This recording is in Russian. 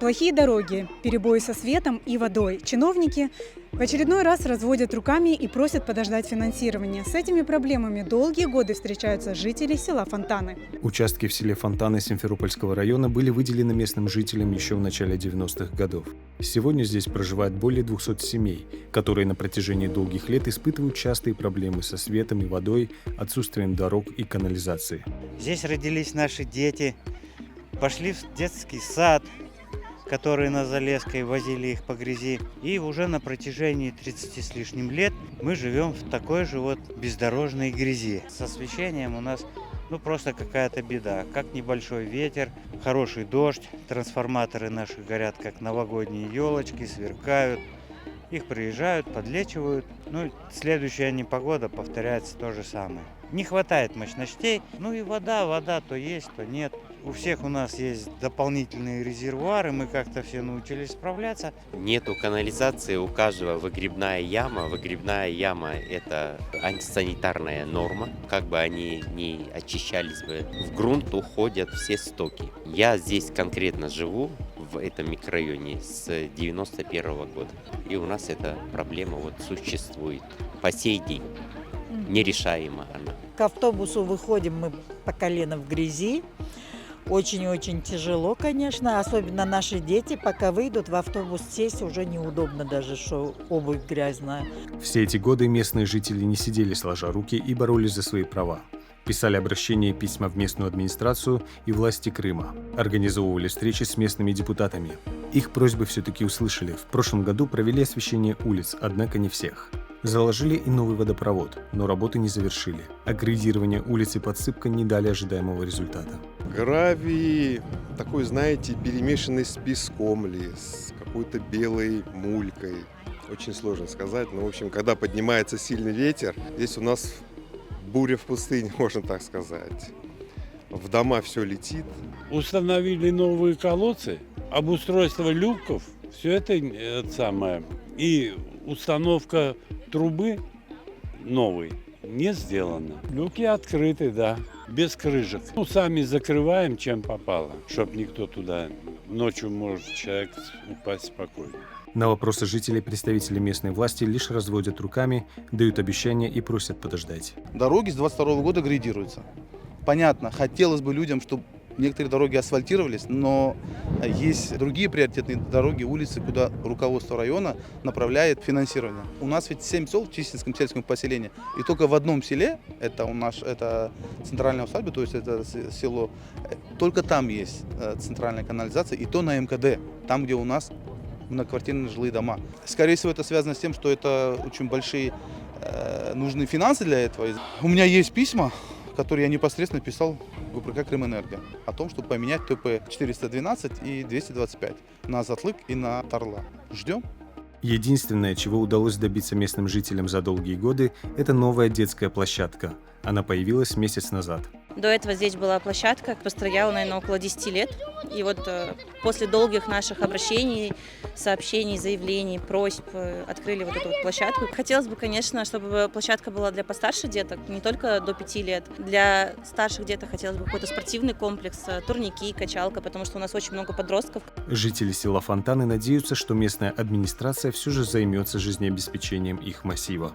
Плохие дороги, перебои со светом и водой. Чиновники в очередной раз разводят руками и просят подождать финансирования. С этими проблемами долгие годы встречаются жители села Фонтаны. Участки в селе Фонтаны Симферопольского района были выделены местным жителям еще в начале 90-х годов. Сегодня здесь проживает более 200 семей, которые на протяжении долгих лет испытывают частые проблемы со светом и водой, отсутствием дорог и канализации. Здесь родились наши дети, пошли в детский сад, которые на Залесской возили их по грязи. И уже на протяжении 30 с лишним лет мы живем в такой же вот бездорожной грязи. С освещением у нас просто какая-то беда. Как небольшой ветер, хороший дождь, трансформаторы наши горят как новогодние елочки, сверкают. Их приезжают, подлечивают. Следующая непогода повторяется то же самое. Не хватает мощностей. И вода то есть, то нет. У всех у нас есть дополнительные резервуары, мы как-то все научились справляться. Нету канализации, у каждого выгребная яма. Выгребная яма – это антисанитарная норма. Как бы они ни очищались бы, в грунт уходят все стоки. Я здесь конкретно живу, в этом микрорайоне, с 91-го года. И у нас эта проблема существует по сей день. Нерешаема она. К автобусу выходим мы по колено в грязи. Очень-очень тяжело, конечно. Особенно наши дети, пока выйдут в автобус сесть, уже неудобно даже, что обувь грязная. Все эти годы местные жители не сидели сложа руки и боролись за свои права. Писали обращения и письма в местную администрацию и власти Крыма. Организовывали встречи с местными депутатами. Их просьбы все-таки услышали. В прошлом году провели освещение улиц, однако не всех. Заложили и новый водопровод, но работы не завершили. А грейдирование улиц и подсыпка не дали ожидаемого результата. Гравий такой, знаете, перемешанный с песком ли, с какой-то белой мулькой. Очень сложно сказать, но, в общем, когда поднимается сильный ветер, здесь у нас буря в пустыне, можно так сказать. В дома все летит. Установили новые колодцы, обустройство люков, все это самое. И установка трубы новой не сделана. Люки открыты, да, без крышек. Сами закрываем, чем попало, чтобы никто туда ночью может человек упасть спокойно. На вопросы жителей представители местной власти лишь разводят руками, дают обещания и просят подождать. Дороги с 22 года грейдируются. Понятно, хотелось бы людям, чтобы некоторые дороги асфальтировались, но есть другие приоритетные дороги, улицы, куда руководство района направляет финансирование. У нас ведь 7 сел в Чистинском сельском поселении, и только в одном селе, это центральная усадьба, то есть это село, только там есть центральная канализация, и то на МКД, там, где у нас многоквартирные жилые дома. Скорее всего, это связано с тем, что это очень большие нужны финансы для этого. У меня есть письма, которые я непосредственно писал в ГПК «Крымэнерго» о том, чтобы поменять ТП 412 и 225 на Затлык и на Тарла. Ждем. Единственное, чего удалось добиться местным жителям за долгие годы, это новая детская площадка. Она появилась месяц назад. До этого здесь была площадка, простояла, наверное, около 10 лет. И после долгих наших обращений, сообщений, заявлений, просьб открыли эту площадку. Хотелось бы, конечно, чтобы площадка была для постарше деток, не только до 5 лет. Для старших деток хотелось бы какой-то спортивный комплекс, турники, качалка, потому что у нас очень много подростков. Жители села Фонтаны надеются, что местная администрация все же займется жизнеобеспечением их массива.